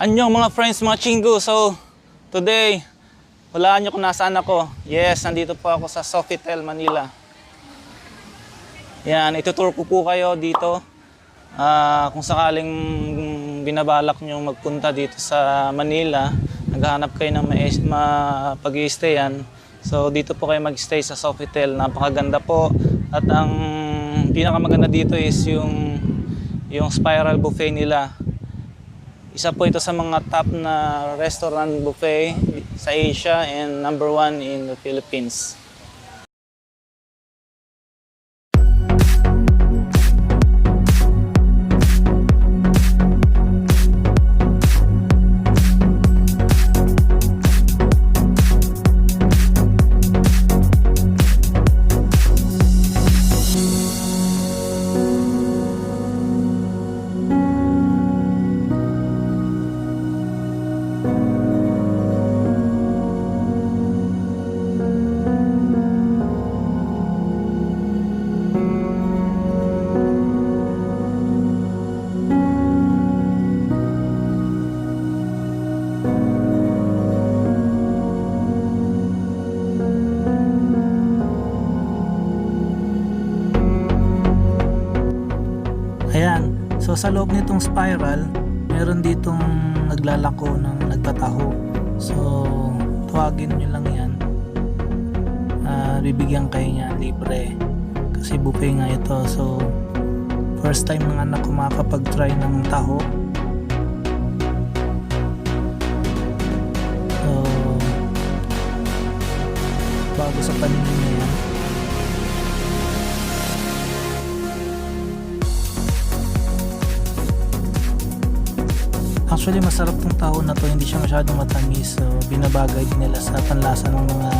Anyong mga friends, mga chingu. So, today, hulaan nyo kung nasaan ako. Yes, nandito po ako sa SOFITEL, Manila. Yan, itutour ko po kayo dito. Kung sakaling binabalak nyo magpunta dito sa Manila, naghahanap kayo ng pag-i-stayan. So, dito po kayo mag-stay sa SOFITEL. Napakaganda po. At ang pinakamaganda dito is yung spiral buffet nila. Isa po ito sa mga top na restaurant buffet sa Asia and number 1 in the Philippines. Ayan, so sa loob nitong spiral, meron ditong naglalako ng nagpataho. So, tuwagin nyo lang yan. Bibigyan kayo niya libre. Kasi buffet nga ito. So, first time ng anak ko makakapag-try ng taho. So, bago sa paningin niya yan. Actually, masarap tong taho na to, hindi siya masyadong matamis. So, binabagay din nila sa panlasa ng mga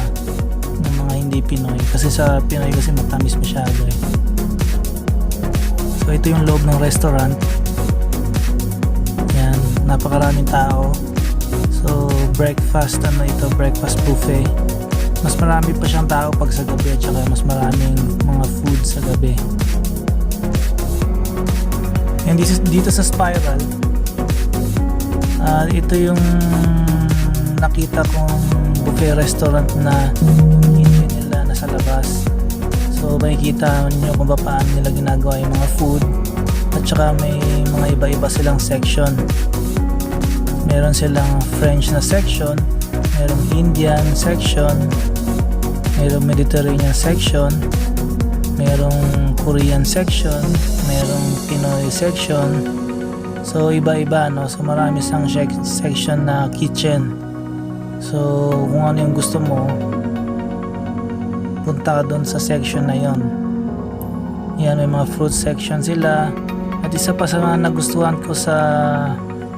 hindi Pinoy. Kasi sa Pinoy kasi matamis masyado eh. So, ito yung loob ng restaurant. Yan, napakaraming tao. So, breakfast buffet. Mas marami pa siyang tao pag sa gabi at saka mas maraming mga food sa gabi. And dito sa spiral, ito yung nakita kong buffet restaurant na hindi nila nasa labas. So makikita nyo kung paano nila ginagawa yung mga food. At saka may mga iba-iba silang section. Meron silang French na section, merong Indian section, merong Mediterranean section, merong Korean section, merong Pinoy section. So iba-iba, no? So marami sang section na kitchen. So kung ano yung gusto mo, punta ka doon sa section na yon. Yan, may mga fruit section sila. At isa pa sa mga nagustuhan ko sa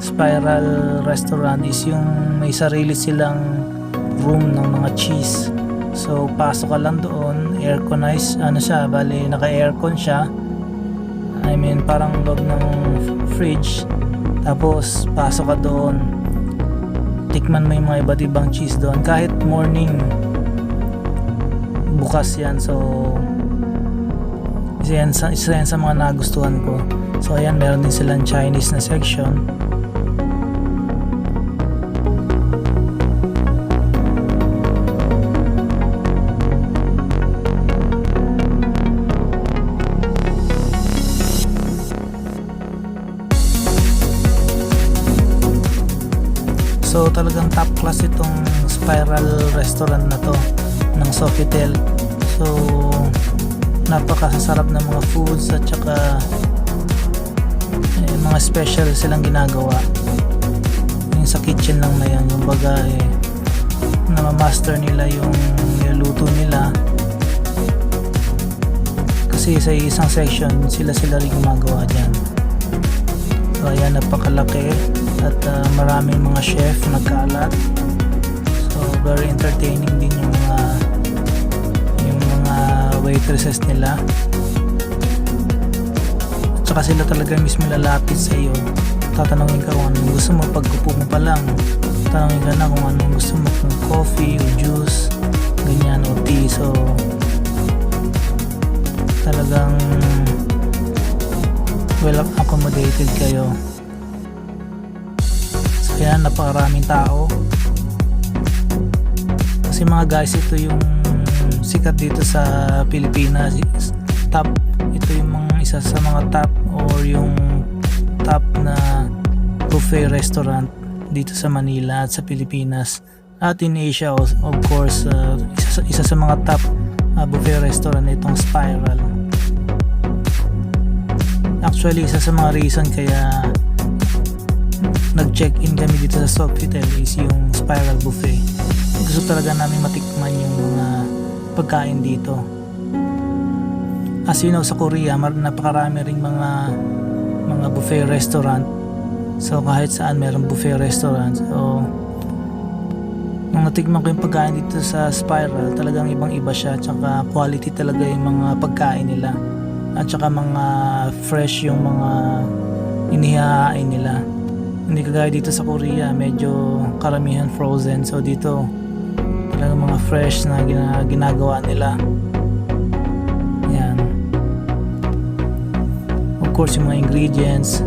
spiral restaurant is yung may sarili silang room ng mga cheese. So pasok ka lang doon, airconized, bali naka-aircon siya. I mean, parang loob ng fridge. Tapos, pasok ka doon. Tikman mo yung mga iba't ibang cheese doon. Kahit morning, bukas yan. So, isa yan sa mga nagustuhan ko. So, ayan, meron din silang Chinese na section. So talagang top class itong spiral restaurant na to ng SOFITEL. So napakasarap ng mga foods at saka mga special silang ginagawa. Yung sa kitchen lang na yan, yung baga na-master nila yung niluto nila. Kasi sa isang section sila rin gumagawa dyan. So ayan, napakalaki. At maraming mga chef nagkalat. So very entertaining din yung mga waitresses nila. At saka sila talaga mismo lalapit sa iyo. Tatanungin ka kung anong gusto mo. Pagkupo mo pa lang, tatanungin ka na kung anong gusto mo, kung coffee o juice, ganyan, o tea. So talagang well accommodated kayo. So Kaya napakaraming tao. Kasi mga guys, ito yung sikat dito sa Pilipinas. Ito yung isa sa mga top or yung top na buffet restaurant dito sa Manila at sa Pilipinas at in Asia. Of course, isa sa mga top buffet restaurant itong Spiral. Actually, isa sa mga reason kaya nag-check-in kami dito sa SOFITEL is yung Spiral Buffet. Gusto talaga namin matikman yung mga pagkain dito. As you know, sa Korea napakarami ring mga buffet restaurant. So kahit saan meron buffet restaurant. So nung natikman ko yung pagkain dito sa Spiral, talagang ibang iba siya. Tsaka quality talaga yung mga pagkain nila. At tsaka mga fresh yung mga inihahain nila. Hindi kagaya dito sa Korea, medyo karamihan frozen. So dito talagang mga fresh na ginagawa nila. Yan. Of course, yung mga ingredients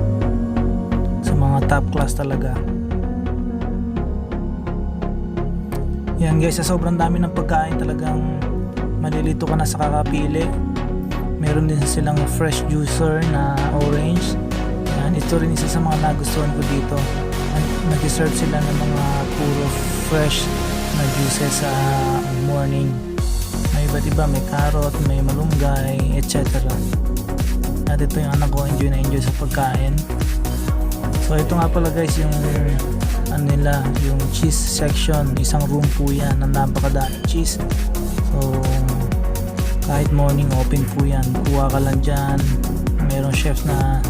sa mga top class talaga. Yan guys, sa sobrang dami ng pagkain talagang malilito ka na sa kakapili. Meron din silang fresh juicer na orange. Yan, ito rin isa sa mga nagustuhan ko dito. Nag-serve sila ng mga puro fresh na juices sa morning. May iba't iba, may carrot, may malunggay, etc. At ito yung anak ko, enjoy na enjoy sa pagkain. So ito nga pala guys yung nila, yung cheese section. Isang room po yan, ang napakadaming cheese. So kahit morning open po yan, kuha ka lang dyan. Merong chef na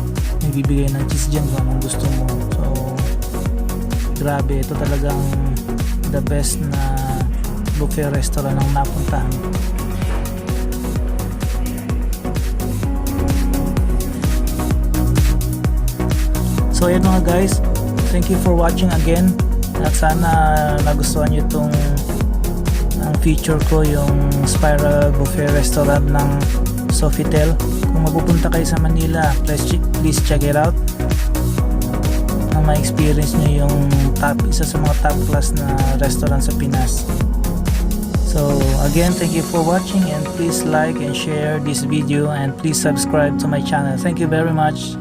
nagbibigay ng cheese dyan kung anong gusto mo. So grabe, ito talagang the best na buffet restaurant ang napuntahan. So ayun mga guys, thank you for watching again. At sana nagustuhan nyo itong ang feature ko, yung Spiral Buffet Restaurant ng SOFITEL. Kung mapupunta kayo sa Manila, please check it out. Na ma-experience nyo yung isa sa mga top class na restaurant sa Pinas. So again, thank you for watching, and please like and share this video, and please subscribe to my channel. Thank you very much.